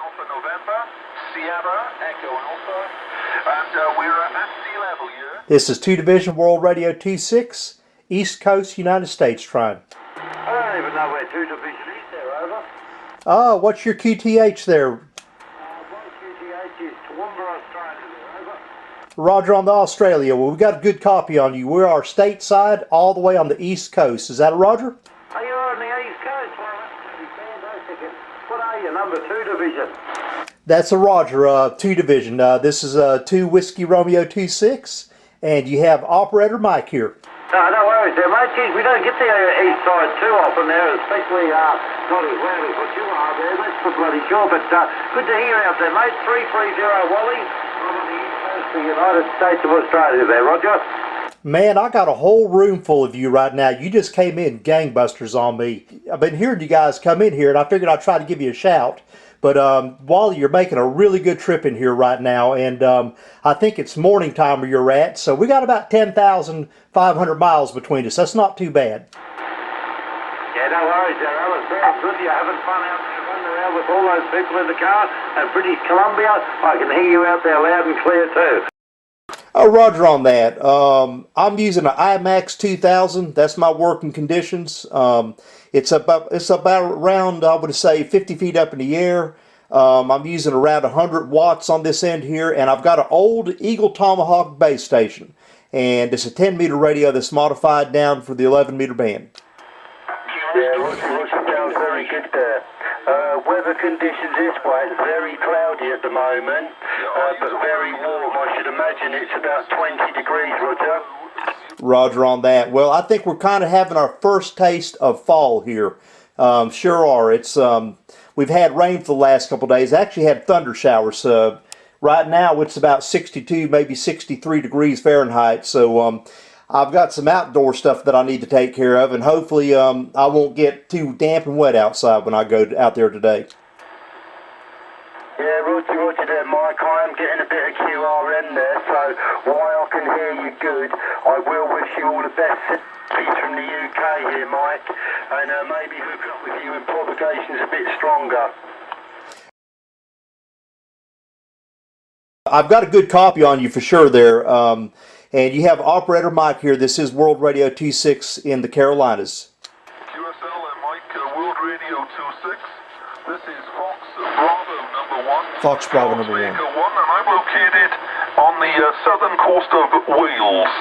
Alpha November, Sierra, Echo Alpha, and we're at sea level here. This is 2 Division World Radio 26, East Coast, United States trying. I don't even know where 2 Division is there, over. What's your QTH there? My QTH is Toowoomba, Australia, there, over. Roger on the Australia. Well, we got a good copy on you. We are stateside all the way on the East Coast. Is that a Roger? Are you on the East Coast? Well, that's pretty fantastic. What are you, number 2 Division? That's a Roger, 2 Division. This is 2 Whiskey Romeo 26, and you have Operator Mike here. No worries there, mate. Geez, we don't get the east side too often there, especially not as loud as what you are there, that's for bloody sure. But good to hear out there, mate. 330 Wally, I'm on the east coast of the United States of Australia there, Roger. Man, I got a whole room full of you right now. You just came in gangbusters on me. I've been hearing you guys come in here, and I figured I'd try to give you a shout. But Wally, you're making a really good trip in here right now, and I think it's morning time where you're at. So we got about 10,500 miles between us. That's not too bad. Yeah, no worries there, Alan. Sounds good. You're having fun out there running around with all those people in the car at British Columbia. I can hear you out there loud and clear too. Roger on that. I'm using an IMAX 2000. That's my working conditions. It's about around, I would say, 50 feet up in the air. I'm using around 100 watts on this end here, and I've got an old Eagle Tomahawk base station, and it's a 10-meter radio that's modified down for the 11-meter band. Yeah, Roger, sounds very good there. Weather conditions this way, it's very cloudy at the moment, but very warm. I should imagine it's about 20 degrees, Roger. Roger on that. Well, I think we're kind of having our first taste of fall here. Sure are. It's we've had rain for the last couple of days. Actually had thunder showers. Right now it's about 62, maybe 63 degrees Fahrenheit. So I've got some outdoor stuff that I need to take care of, and hopefully I won't get too damp and wet outside when I go out there today. Yeah, Roger there, Mike. I am getting a bit of QRM there, so while I can hear you good, I will wish you all the best. Peter from the UK here, Mike, and maybe hook up with you when propagation's a bit stronger. I've got a good copy on you for sure there. And you have Operator Mike here. This is World Radio 26 in the Carolinas. QSL and Mike, World Radio 26. This is Fox Bravo number 1. Fox Bravo number 1. And I'm located on the southern coast of Wales.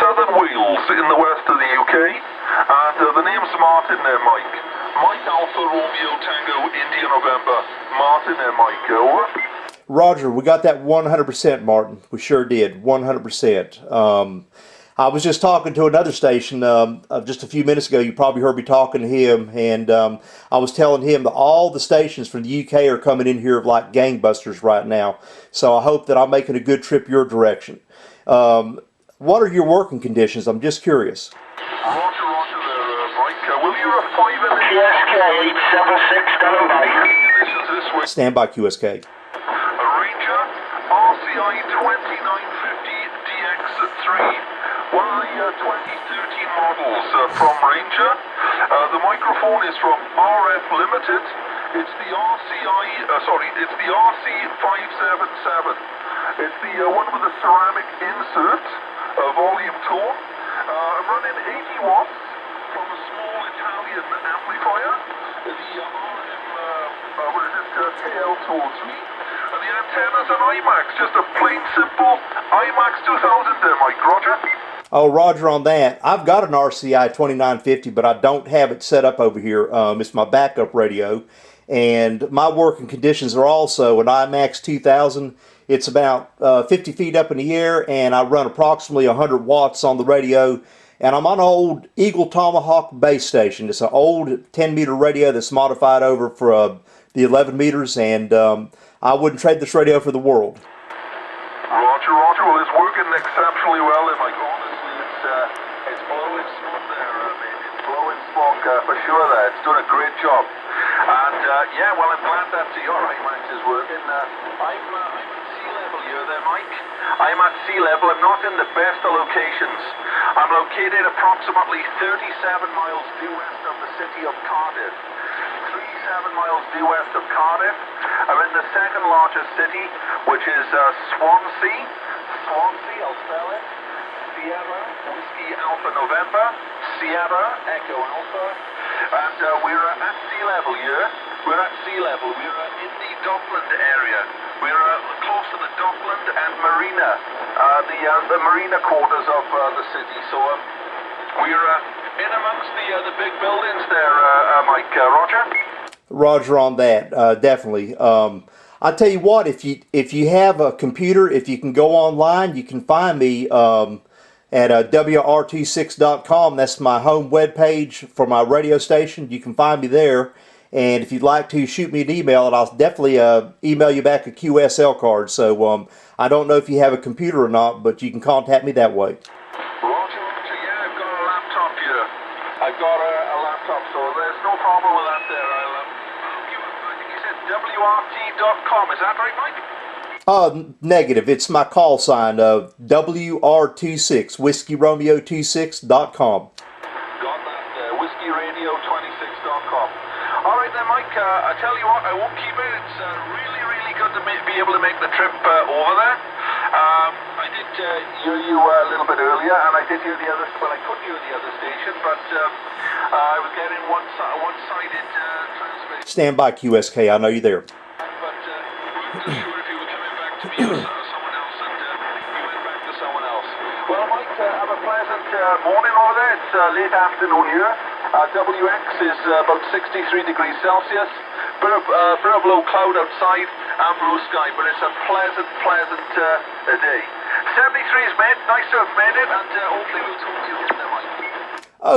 Southern Wales in the west of the UK. And the name's Martin there, Mike. Mike Alpha Romeo Tango India November. Martin there, Mike. Over. Roger, we got that 100%, Martin. We sure did, 100%. I was just talking to another station just a few minutes ago. You probably heard me talking to him, and I was telling him that all the stations from the UK are coming in here like gangbusters right now. So I hope that I'm making a good trip your direction. What are your working conditions? I'm just curious. Roger there, Mike. Will you a 5 in the QSK 876, stand by. conditions this way? Stand by, QSK. Ranger RCI 2950 DX3. One of the 2013 models from Ranger. The microphone is from RF Limited. It's the it's the RC577. It's the one with the ceramic insert, volume tone. I'm running 80 watts from a small Italian amplifier. The RF, KL203. And the antenna's an IMAX, just a plain simple IMAX 2000 there, Mike. Roger? Oh, Roger on that. I've got an RCI 2950, but I don't have it set up over here. It's my backup radio. And my working conditions are also an IMAX 2000. It's about 50 feet up in the air, and I run approximately 100 watts on the radio. And I'm on an old Eagle Tomahawk base station. It's an old 10-meter radio that's modified over for the 11 meters, and I wouldn't trade this radio for the world. Roger. Well, it's working exceptionally well, if I go honestly. It's blowing smoke there, mate. It's blowing smoke for sure there. It's doing a great job. And yeah, well, I'm glad that your IMAX is working. I'm at sea level here there, Mike. I'm at sea level. I'm not in the best of locations. I'm located approximately 37 miles due west of the city of Cardiff. 3 miles due west of Cardiff. I'm in the second largest city, which is Swansea. Swansea, I'll spell it. Sierra, Whiskey Alpha November, Sierra, Echo Alpha. And we're at sea level here. We're at sea level. We're in the Dockland area. We're close to the Dockland and Marina, the marina quarters of the city. So we're in amongst the big buildings there, Mike. Roger? Roger on that, definitely. I tell you what, if you have a computer, if you can go online, you can find me at WR26.com. That's my home webpage for my radio station. You can find me there. And if you'd like to shoot me an email, and I'll definitely email you back a QSL card. So I don't know if you have a computer or not, but you can contact me that way. Roger, yeah, I've got a laptop here. I've got a laptop, so there's no problem with that there. I think you said WRT.com. Is that right, Mike? Negative. It's my call sign of WR26, Whiskey Romeo 26.com. Got that there, WhiskeyRadio26.com. All right then, Mike, I tell you what, I won't keep it. It's really, really good to be able to make the trip over there. I did hear you a little bit earlier, and I did hear the other, well, I couldn't hear the other station, but I was getting one-sided transmission. Stand by, QSK, I know you're there. But we weren't sure if you were coming back to me or someone else, and you went back to someone else. Well, Mike, have a pleasant morning over there. It's late afternoon here. WX is about 63 degrees Celsius. Bit of low cloud outside and blue sky, but it's a pleasant day. 73 is made. Nice to have made it, and hopefully we'll talk to you again, Mike.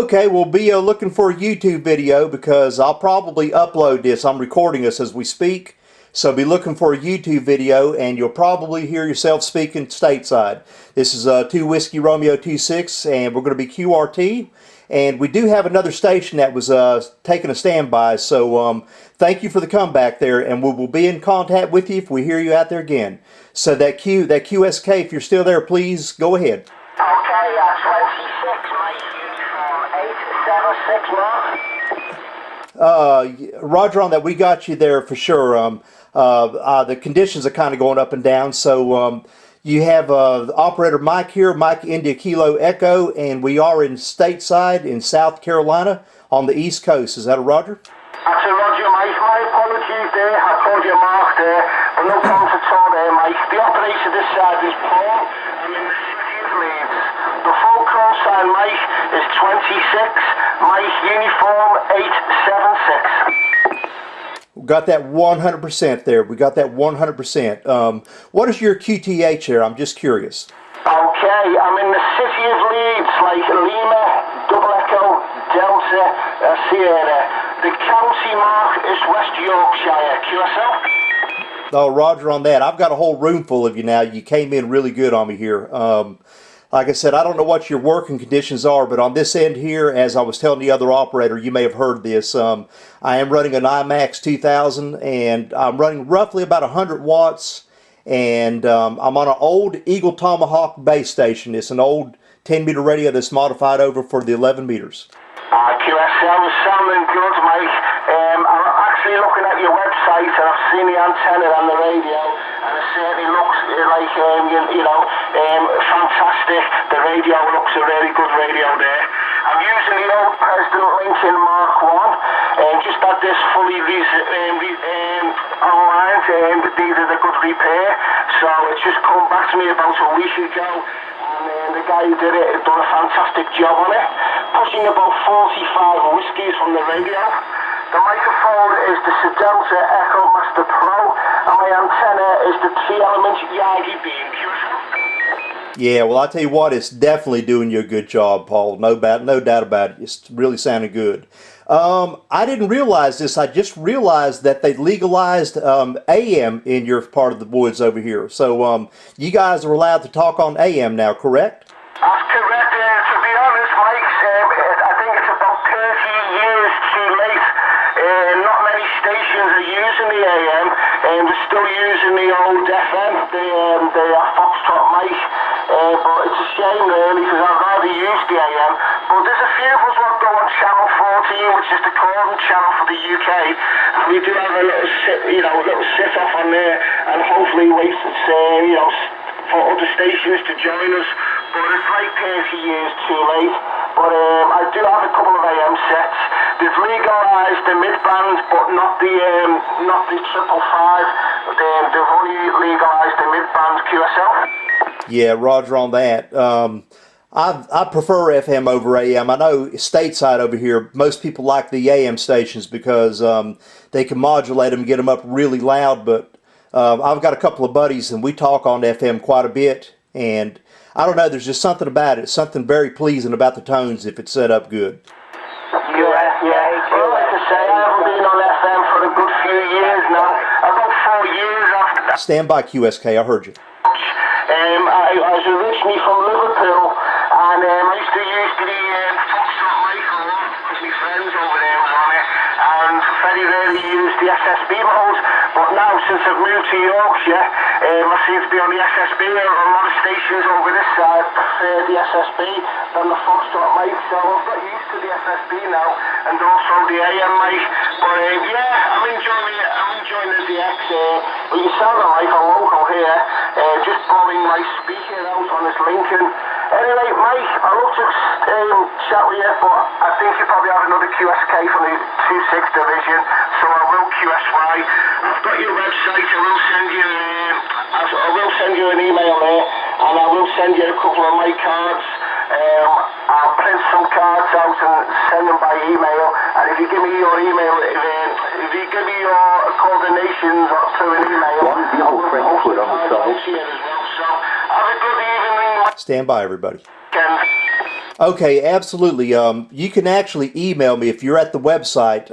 Okay, we'll be looking for a YouTube video because I'll probably upload this. I'm recording this as we speak. So be looking for a YouTube video, and you'll probably hear yourself speaking stateside. This is 2 Whiskey Romeo 26, and we're going to be QRT. And we do have another station that was taking a standby. So thank you for the comeback there, and we will be in contact with you if we hear you out there again. So that QSK, if you're still there, please go ahead. Okay, 26, mate, uniform 876 Mark. Roger on that. We got you there for sure. The conditions are kind of going up and down. So you have the operator Mike here, Mike India Kilo Echo, and we are in stateside in South Carolina on the East Coast. Is that a Roger? That's a Roger, mate. My apologies there. I called you Mark there, but no problems at all there, mate. The operator this side is Paul. I'm in the city of Leeds. The full call sign, mate, is 26, mate, uniform 876. We got that 100% there. We got that 100%. What is your QTH here? I'm just curious. Okay, I'm in the city of Leeds, like Lima, Double Echo, Delta, Sierra. The county mark is West Yorkshire. QSO? Oh, Roger on that. I've got a whole room full of you now. You came in really good on me here. Like I said, I don't know what your working conditions are, but on this end here, as I was telling the other operator, you may have heard this, I am running an IMAX 2000, and I'm running roughly about 100 watts, and I'm on an old Eagle Tomahawk base station. It's an old 10-meter radio that's modified over for the 11 meters. QSL is sounding good, mate. I'm actually looking at your website, and I've seen the antenna and the radio, and it certainly looks like, fantastic. The radio looks a really good radio there. I'm using the old President Lincoln Mark 1, just had this fully online, needed a good repair, so it's just come back to me about a week ago, and the guy who did it has done a fantastic job on it, pushing about 45 whiskies from the radio. The microphone is the Delta Echo Master Pro, and my antenna is the 3-element Yagi beam. Yeah, well, I tell you what, it's definitely doing you a good job, Paul. No doubt about it. It's really sounding good. I didn't realize this. I just realized that they legalized AM in your part of the woods over here. So you guys are allowed to talk on AM now, correct? That's correct. To be honest, Mike, I think it's about 30 years too late. Not many stations are using the AM, and they're still using the old FM, the Foxtrot mic. But it's a shame, really, because I'd rather use the AM. But there's a few of us that go on Channel 14, which is the Corden channel for the UK, and we do have a little sit off on there, and hopefully wait for other stations to join us. But it's like 30 years too late. But I do have a couple of AM sets. They've legalised the mid-band, but not the 555. They've only legalised the mid-band QSO. Yeah, Roger on that. I prefer FM over AM. I know stateside over here, most people like the AM stations because they can modulate them, get them up really loud. But I've got a couple of buddies and we talk on FM quite a bit. And I don't know, there's just something about it, something very pleasing about the tones if it's set up good. Yeah. Well, like I say, I haven't been on FM for a good few years now. About 4 years after that. Stand by QSK, I heard you. I was originally from Liverpool, and I used to use the Foxtrot mic a lot because my friends over there were on it, and very rarely used the SSB modes. But now, since I've moved to Yorkshire, I seem to be on the SSB. A lot of stations over this side prefer the SSB than the Foxtrot mic, so I've got used to the SSB now, and also the AM mic. But yeah, I'm enjoying the DX. Well, you sound like a local here, just blowing my speaker out on this Lincoln. Anyway, Mike, I love to chat with you, but I think you probably have another QSK from the 26 division, so I will QSY. I've got your website. I will send you an email there, and I will send you a couple of my cards. I'll print some cards out and send them by email, and if you give me your email, if you give me your coordinations through an email, I will post the cards out here as well. So have a good evening. Stand by, everybody. Okay, absolutely. You can actually email me if you're at the website.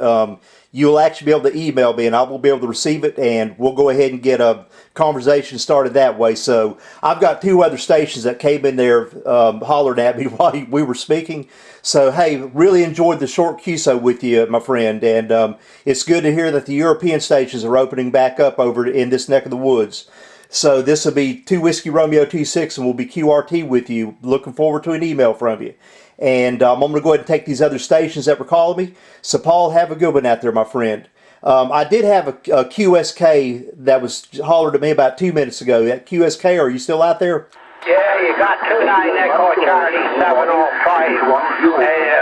You'll actually be able to email me, and I will be able to receive it, and we'll go ahead and get a conversation started that way. So I've got 2 other stations that came in there hollered at me while we were speaking. So, hey, really enjoyed the short QSO with you, my friend, and it's good to hear that the European stations are opening back up over in this neck of the woods. So this will be 2 Whiskey Romeo 26, and we'll be QRT with you. Looking forward to an email from you. And I'm going to go ahead and take these other stations that were calling me. So, Paul, have a good one out there, my friend. I did have a QSK that was hollered at me about 2 minutes ago. That QSK, are you still out there? Yeah, you got 29 Echo Charlie 705.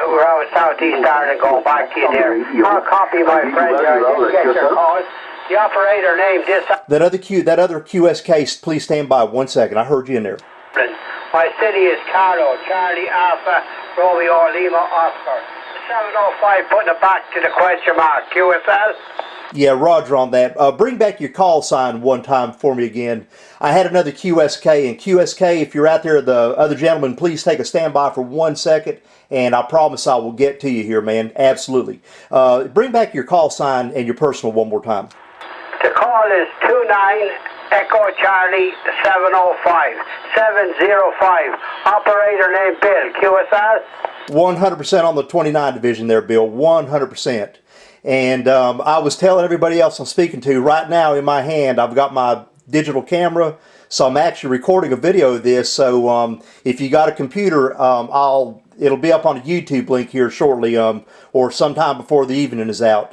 We're out southeast Ireland going back to you there. I'll copy my friend there. I didn't get your call. The operator named this. That other QSK, please stand by 1 second. I heard you in there. My city is Carlo, Charlie Alpha, Romeo Lima Oscar. 705 putting it back to the question mark. QSL? Yeah, Roger on that. Bring back your call sign one time for me again. I had another QSK, and QSK, if you're out there, the other gentleman, please take a standby for 1 second, and I promise I will get to you here, man. Absolutely. Bring back your call sign and your personal one more time. The call is 29 Echo Charlie 705. 705. Operator named Bill. QSL? 100% on the 29 division there, Bill. 100%. And I was telling everybody else I'm speaking to, right now in my hand, I've got my digital camera, so I'm actually recording a video of this. So if you got a computer, it'll be up on a YouTube link here shortly, or sometime before the evening is out.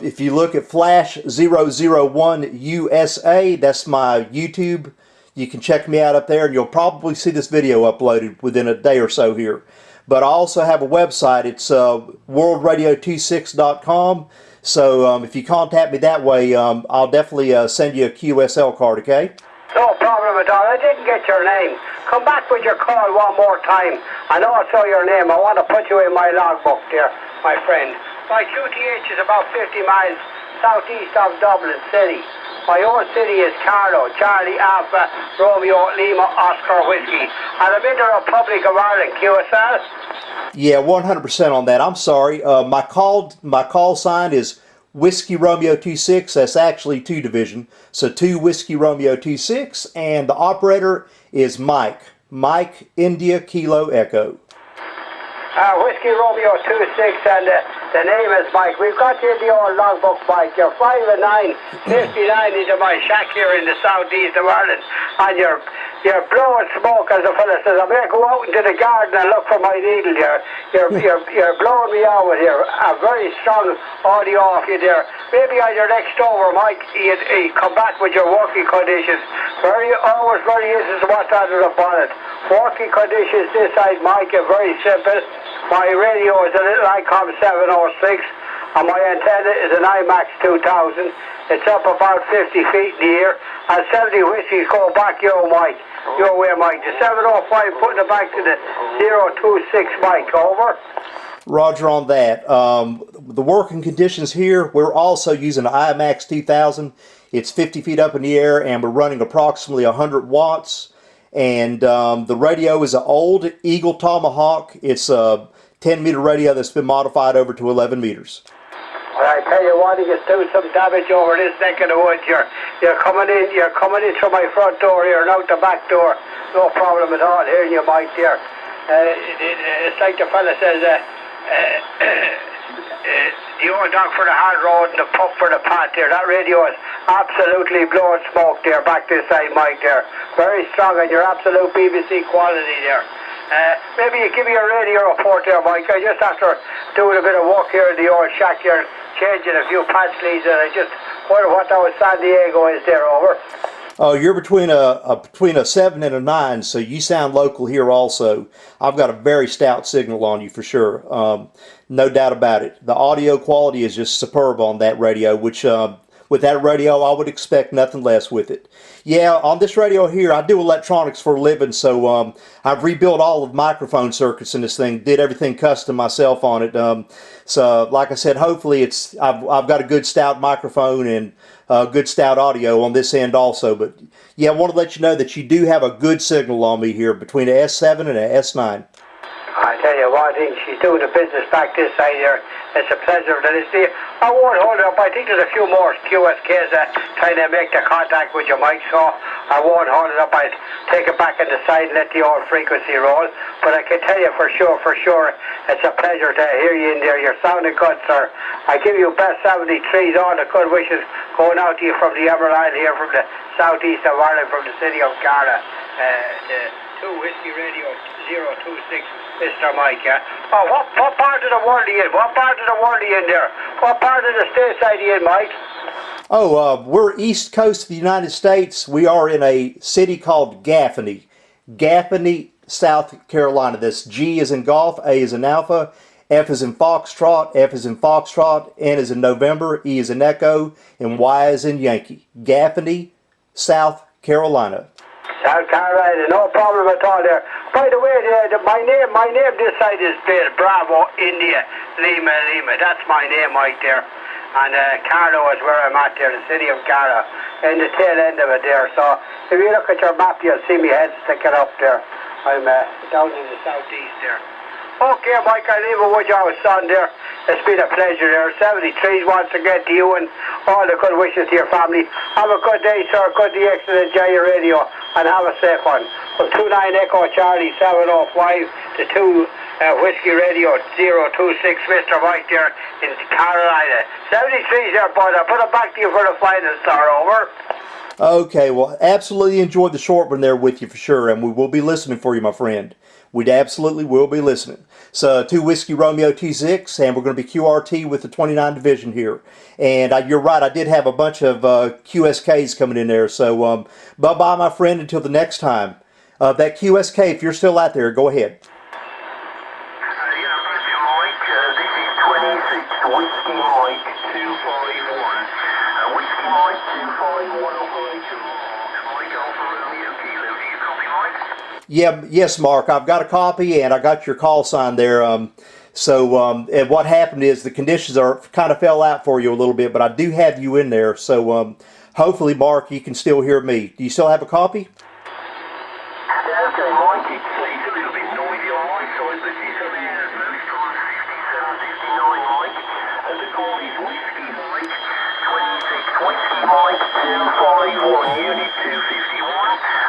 If you look at Flash 001 USA, that's my YouTube. You can check me out up there, and you'll probably see this video uploaded within a day or so here. But I also have a website. It's worldradio26.com. So if you contact me that way, I'll definitely send you a QSL card, okay? No problem at all. I didn't get your name. Come back with your call one more time. I know I saw your name. I want to put you in my logbook there, my friend. My QTH is about 50 miles southeast of Dublin City. My own city is Carlo, Charlie Alpha, Romeo Lima Oscar Whiskey. And I'm in the Republic of Ireland, QSL. Yeah, 100% on that. I'm sorry. My call sign is Whiskey Romeo 26. That's actually 2 division. So 2 Whiskey Romeo 26, and the operator is Mike. Mike India Kilo Echo. Whiskey Romeo 26, and the name is Mike. We've got you in the old logbook, Mike. You're 5 and 9, 59 into my shack here in the southeast of Ireland, and you're You're blowing smoke, as a fella says. I'm going to go out into the garden and look for my needle there. You're blowing me out with here. A very strong audio off you there. Maybe on your next over, Mike, you come back with your working conditions. Always very easy to watch under the bonnet. Working conditions this side, Mike, are very simple. My radio is a little ICOM 706. And my antenna is an IMAX 2000. It's up about 50 feet in the air. And 70 whiskies go back your mic. Your way, Mike. The 705 putting it back to the 026 mic. Over. Roger on that. The working conditions here, we're also using an IMAX 2000. It's 50 feet up in the air, and we're running approximately 100 watts. And the radio is an old Eagle Tomahawk. It's a 10-meter radio that's been modified over to 11 meters. Well, I tell you what, you can do some damage over this neck of the woods. You're coming in through my front door here and out the back door. No problem at all. Hearing you, Mike, there. It's like the fella says, the old dog for the hard road and the pup for the path there. That radio is absolutely blowing smoke there, back this side, Mike, there. Very strong, and your absolute BBC quality there. Maybe you give me a radio report there, Mike. I just after doing a bit of work here in the old shack here, changing a few pad sleeves, and I just wonder what that was San Diego is there, over. Oh, you're between a 7 and a 9, so you sound local here also. I've got a very stout signal on you for sure. No doubt about it. The audio quality is just superb on that radio, which with that radio, I would expect nothing less with it. Yeah, on this radio here, I do electronics for a living, so I've rebuilt all of microphone circuits in this thing, did everything custom myself on it. So, like I said, hopefully I've got a good stout microphone and good stout audio on this end also. But yeah, I want to let you know that you do have a good signal on me here between an S7 and an S9. I tell you what, I think she's doing the business back this side here. It's a pleasure to listen to you. I won't hold it up. I think there's a few more QSKs trying to make the contact with you, Mike, so I won't hold it up. I'll take it back on the side and let the old frequency roll. But I can tell you for sure, it's a pleasure to hear you in there. You're sounding good, sir. I give you best 73s, all the good wishes going out to you from the Emerald Isle here, from the southeast of Ireland, from the city of Garda. The 2 Whiskey Radio 026, Mr. Mike, yeah? Oh, what part of the world are you in? What part of the world are you in there? What part of the stateside are you in, Mike? Oh, we're east coast of the United States. We are in a city called Gaffney. Gaffney, South Carolina. This G is in golf, A is in alpha, F is in foxtrot, F is in foxtrot, N is in November, E is in echo, and Y is in Yankee. Gaffney, South Carolina. South Carolina, no problem at all there. By the way, my name this side is Bravo India Lima. That's my name right there. And Carlo is where I'm at there, the city of Gara, in the tail end of it there. So if you look at your map, you'll see me head sticking up there. I'm down in the southeast there. Okay, Mike, I leave it with you, son there. It's been a pleasure there. 73s once again to you and all the good wishes to your family. Have a good day, sir. Good DXing, enjoy your radio, and have a safe one. From 29 Echo Charlie 705 to 2 Whiskey Radio 026, Mr. Mike there in Carolina. 73s there, boys. I'll put it back to you for the final star, over. Okay, well, absolutely enjoyed the short one there with you for sure, and we will be listening for you, my friend. We absolutely will be listening. So, 2 Whiskey Romeo T6, and we're going to be QRT with the 29 Division here. And you're right, I did have a bunch of QSKs coming in there. So, bye-bye, my friend, until the next time. That QSK, if you're still out there, go ahead. Whiskey Mike 251. Whiskey Mike 251 operator Mike Alpha Romeo Kilo. Do you copy, Mike? Yeah, yes, Mark. I've got a copy, and I got your call sign there. And what happened is the conditions kind of fell out for you a little bit, but I do have you in there. So hopefully, Mark, you can still hear me. Do you still have a copy? Okay, Mike, it's a little bit noisy on my side, but it's around most times 57, 59, Mike. And the call is Whiskey Mike 26, Whiskey Mike 251, Unit 251.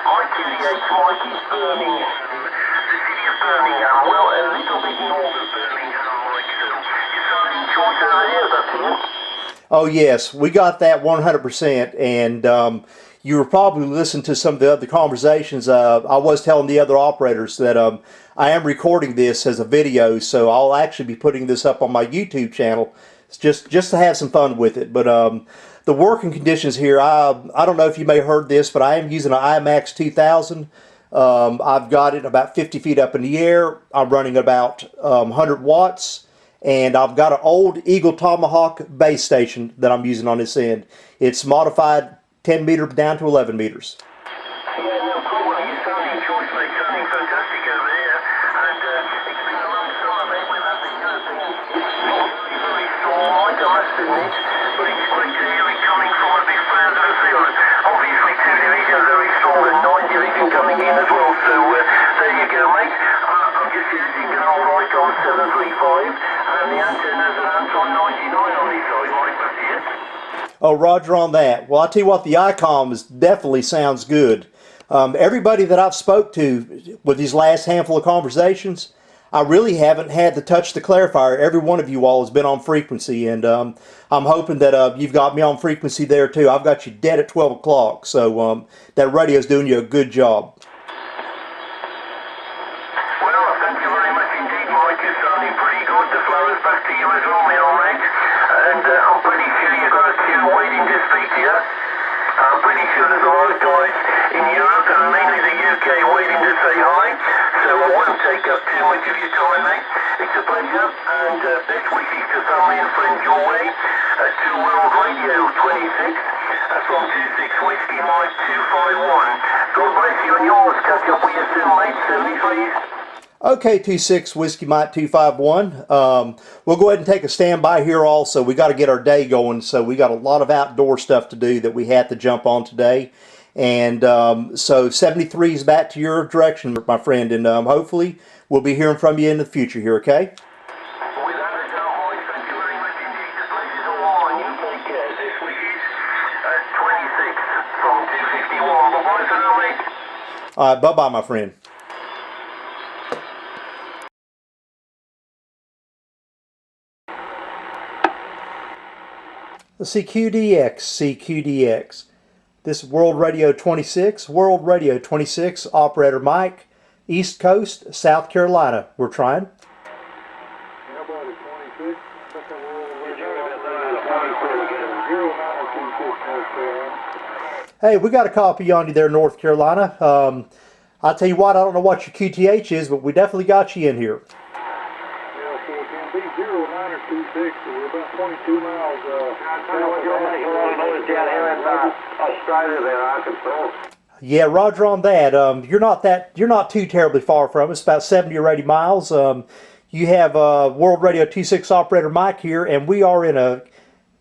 I-28 Mike is Birmingham, the city of Birmingham, well, a little bit north of Birmingham, Mike. So you're sounding choice out here, that's it. Oh, yes, we got that 100%. And you were probably listening to some of the other conversations. I was telling the other operators that I am recording this as a video, so I'll actually be putting this up on my YouTube channel just to have some fun with it. But the working conditions here, I don't know if you may have heard this, but I am using an IMAX 2000. I've got it about 50 feet up in the air. I'm running about 100 watts. And I've got an old Eagle Tomahawk base station that I'm using on this end. It's modified 10 meter down to 11 meters. Coming in as well, so there you go, mate. I'm just using an old Icon 735 and the antennas are Anton 99 on this side, like that here. Oh, roger on that. Well, I'll tell you what, the Icon definitely sounds good. Everybody that I've spoke to with these last handful of conversations, I really haven't had to touch the clarifier. Every one of you all has been on frequency, and I'm hoping that you've got me on frequency there too. I've got you dead at 12 o'clock, so that radio's doing you a good job. Well, thank you very much indeed, Mike. It's sounding pretty good. The flow is back to you as well, my old mate. And I'm pretty sure you've got a queue waiting to speak to you. I'm pretty sure there's a lot of guys in Europe and mainly the UK waiting to say hi. So I won't take up too much of your time, mate. It's a pleasure, and best wishes to family and friends your way to World Radio 26 from 26 Whiskey Mike 251. God bless you and yours. Catch up with you soon, mate. 73. Okay, 26 Whiskey Mike 251. We'll go ahead and take a standby here also. We got to get our day going, so we got a lot of outdoor stuff to do that we had to jump on today. And so 73 is back to your direction, my friend, and hopefully we'll be hearing from you in the future here, okay? Without a doubt, Mike, thank you very much indeed. The pleasure's all mine. You take care. This week is 26 from 251. Bye-bye for now, mate. All right, bye-bye, my friend. CQDX, CQDX. This is World Radio 26, World Radio 26, Operator Mike, East Coast, South Carolina. We're trying. Hey, we got a copy on you there, North Carolina. I'll tell you what, I don't know what your QTH is, but we definitely got you in here. We're about 22 miles down here in Australia there, Arkansas. Yeah, roger on that. You're not too terribly far from us, about 70 or 80 miles. You have World Radio 26 Operator Mike here, and we are in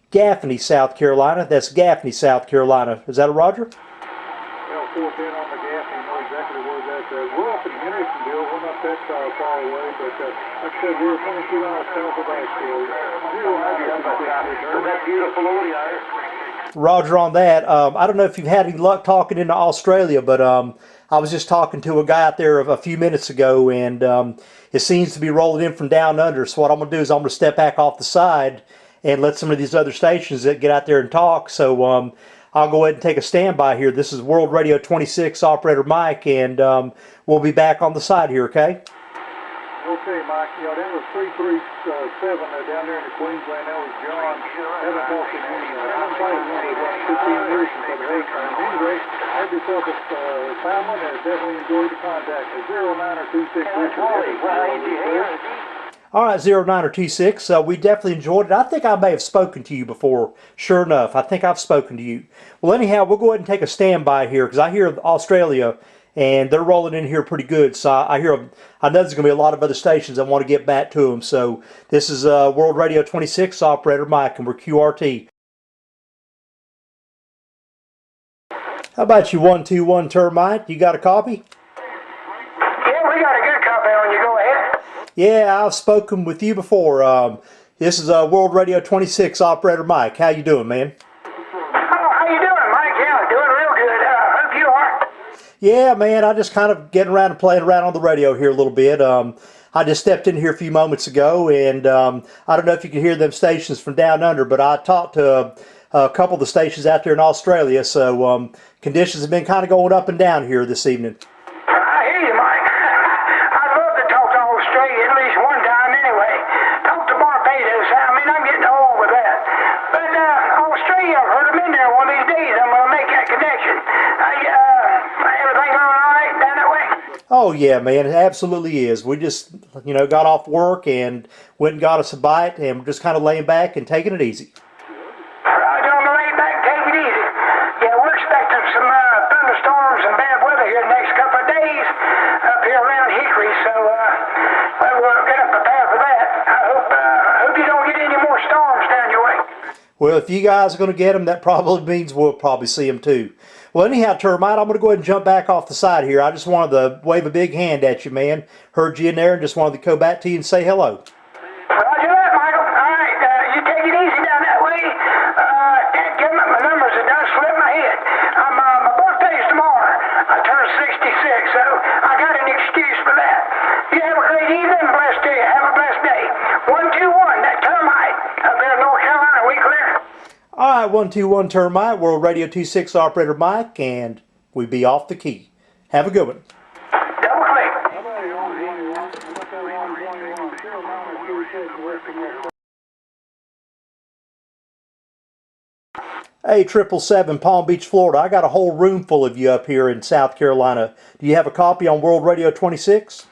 Gaffney, South Carolina. That's Gaffney, South Carolina. Is that a roger? Well, 410 on the Gaffney, know exactly where that's at. We're up in Hendersonville. We're not that far away, but like I said, we're 22 miles south of Asheville. That's beautiful audio. Roger on that. I don't know if you've had any luck talking into Australia, but I was just talking to a guy out there a few minutes ago, and it seems to be rolling in from down under. So what I'm going to do is I'm going to step back off the side and let some of these other stations that get out there and talk. So I'll go ahead and take a standby here. This is World Radio 26 Operator Mike, and we'll be back on the side here, okay? Okay, Mike. Yeah, that was 337 down there in the Queensland. That was John. Haven't talked to him in about 15 years since I've had him. Anyway, have yourself a fine one, and definitely enjoyed the contact. 0926 Richard. All right, 0926. We definitely enjoyed it. I think I may have spoken to you before. Sure enough, I think I've spoken to you. Well, anyhow, we'll go ahead and take a standby here because I hear Australia, and they're rolling in here pretty good. So I know there's going to be a lot of other stations I want to get back to them. So this is World Radio 26 Operator Mike, and we're QRT. How about you, 121 Termite? You got a copy? Yeah, we got a good copy on you. Go ahead. Yeah, I've spoken with you before. This is World Radio 26 Operator Mike. How you doing, man? Oh, how you doing, Mike? Yeah, doing real good. Hope you are. Yeah, man, I just kind of getting around and playing around on the radio here a little bit. I just stepped in here a few moments ago, and I don't know if you can hear them stations from down under, but I talked to a couple of the stations out there in Australia. So conditions have been kind of going up and down here this evening. I hear you, Mike. I'd love to talk to Australia at least one time anyway. Talk to Barbados. I mean, I'm getting old with that. But Australia, I've heard them in there one of these days. I'm going to make that connection. Everything going all right down that way? Oh yeah, man, it absolutely is. We just, got off work and went and got us a bite, and we're just kind of laying back and taking it easy. Right on the lay back, take it easy. Yeah, we're expecting some thunderstorms and bad weather here the next couple of days up here around Hickory, so we'll get prepared for that. I hope you don't get any more storms down your way. Well, if you guys are going to get them, that probably means we'll probably see them too. Well, anyhow, Termite, I'm going to go ahead and jump back off the side here. I just wanted to wave a big hand at you, man. Heard you in there and just wanted to go back to you and say hello. Roger that, Michael. All right, you take it easy down that way. Dadgummit, my numbers have done slipped my head. My birthday's tomorrow. I turn 66, so I got an excuse for that. You have a great evening, blessed day. Have a blessed day. 121, that Termite up there in North Carolina. We clear? All right, 121 Termite, World Radio 26 operator Mike, and we be off the key. Have a good one. Double click. Hey, 777 Palm Beach, Florida. I got a whole room full of you up here in South Carolina. Do you have a copy on World Radio 26?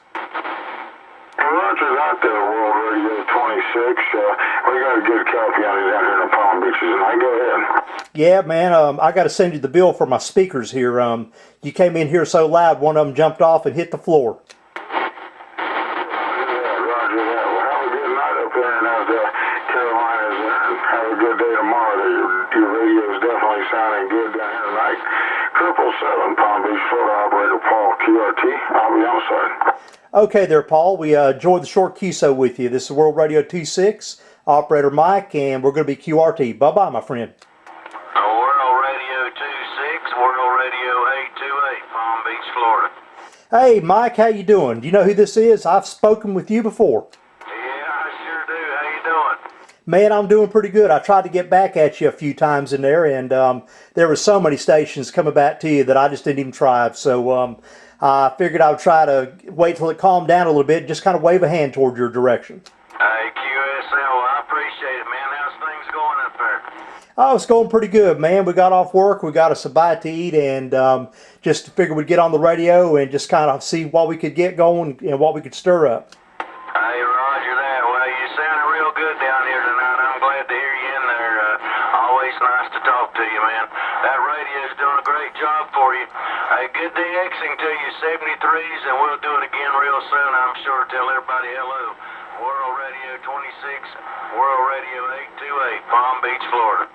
Roger that there, World Radio 26. We got a good copy on it down here in the Palm Beaches, and I go ahead. Yeah, man, I got to send you the bill for my speakers here. You came in here so loud, one of them jumped off and hit the floor. Yeah, Roger that. Well, have a good night up there in the Carolinas, and have a good day tomorrow. Your radio is definitely sounding good down here tonight. 777 Palm Beach, Florida, operator Paul, QRT. I'll be on the side. Okay there, Paul. We enjoyed the short QSO with you. This is World Radio 26, operator Mike, and we're going to be QRT. Bye-bye, my friend. World Radio 26, World Radio 828, Palm Beach, Florida. Hey, Mike, how you doing? Do you know who this is? I've spoken with you before. Yeah, I sure do. How you doing? Man, I'm doing pretty good. I tried to get back at you a few times in there, and there were so many stations coming back to you that I just didn't even try. So I figured I would try to wait till it calmed down a little bit and just kind of wave a hand toward your direction. Hey, QSO, I appreciate it, man. How's things going up there? Oh, it's going pretty good, man. We got off work, we got us a bite to eat, and just figured we'd get on the radio and just kind of see what we could get going and what we could stir up. Hey, Roger that. Well, you sounded real good down here tonight. I'm glad to hear you in there. Always nice to talk to you, man. That radio's doing a great job for you. Hey, good DXing to you, 73s, and we'll do it again real soon, I'm sure. Tell everybody hello. World Radio 26, World Radio 828, Palm Beach, Florida.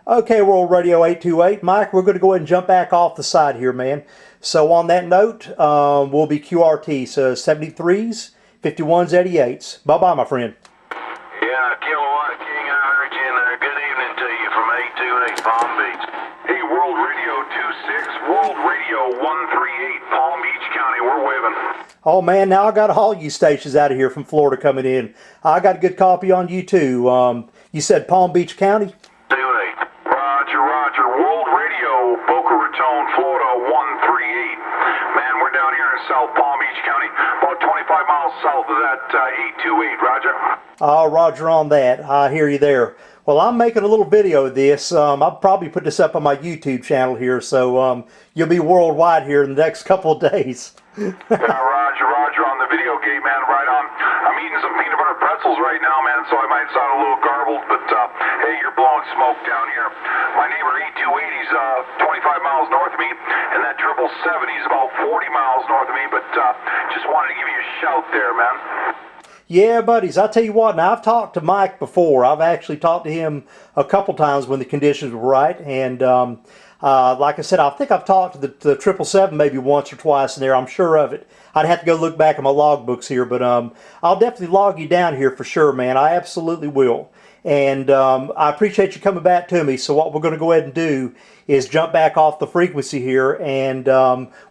Okay, World Radio 828. Mike, we're going to go ahead and jump back off the side here, man. So on that note, we'll be QRT. So 73s, 51s, 88s. Bye-bye, my friend. Yeah, Kilowatt King, I heard you in there. Good evening to you from 828 Palm Beach. Hey, World Radio 26, World Radio 138, Palm Beach County, we're waving. Oh, man, now I got all you stations out of here from Florida coming in. I got a good copy on you, too. You said Palm Beach County? 28. Roger, World Radio, Boca Raton, Florida, 138. Man, we're down here in South Palm Beach County, about 25 miles south of that 828, Roger. Oh, Roger on that. I hear you there. Well, I'm making a little video of this. I'll probably put this up on my YouTube channel here, so you'll be worldwide here in the next couple of days. Roger on the video game, man, right on. I'm eating some peanut butter pretzels right now, man, so I might sound a little garbled, but hey, you're blowing smoke down here. My neighbor 8280's 25 miles north of me, and that 777's about 40 miles north of me, but just wanted to give you a shout there, man. Yeah, buddies, I tell you what, now I've talked to Mike before. I've actually talked to him a couple times when the conditions were right, and like I said, I think I've talked to the 777 maybe once or twice in there. I'm sure of it. I'd have to go look back at my logbooks here, but I'll definitely log you down here for sure, man. I absolutely will. And I appreciate you coming back to me. So what we're going to go ahead and do is jump back off the frequency here and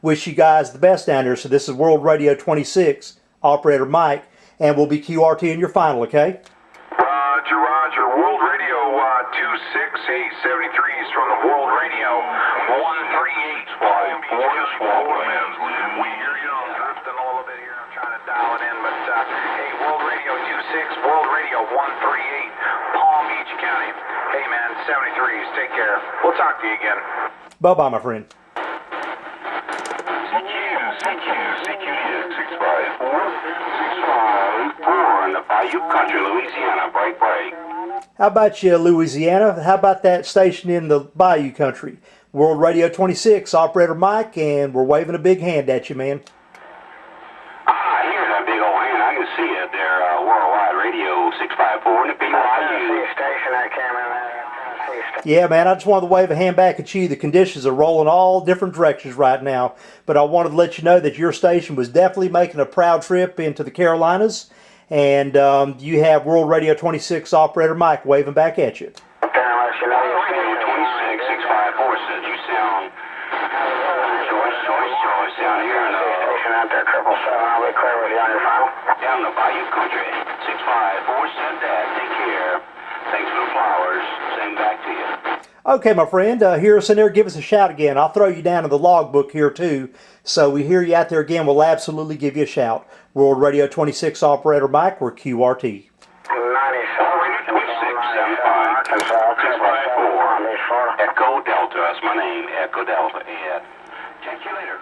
wish you guys the best down there. So this is World Radio 26, operator Mike, and we'll be QRT in your final, okay? Roger, World Radio hey, 73s from the World Radio 138. Palm Beach County. We hear you. I'm drifting a little bit here. I'm trying to dial it in, but hey, World Radio 26, World Radio 138, Palm Beach County. Hey, man, 73s. Take care. We'll talk to you again. Bye-bye, my friend. CQ 654 in the Bayou Country, Louisiana. Break. How about you, Louisiana? How about that station in the Bayou Country? World Radio 26, Operator Mike, and we're waving a big hand at you, man. Here's a big old hand. I can see it there. Worldwide Radio 654 in the BYU. Station I came in there. Yeah, man, I just wanted to wave a hand back at you. The conditions are rolling all different directions right now, but I wanted to let you know that your station was definitely making a proud trip into the Carolinas, and you have World Radio 26 Operator Mike waving back at you. Radio 26 654 says you sound choice down here in Station out there, 777. I'll be clear with you on your phone. down the Bayou Country. 654 said that. Take care. Thanks for the flowers. Same back to you. Okay, my friend, hear us in there. Give us a shout again. I'll throw you down in the logbook here, too. So we hear you out there again. We'll absolutely give you a shout. World Radio 26 Operator Mike, we're QRT. 97. 654 Echo Delta. That's my name, Echo Delta. Ed. Catch you later.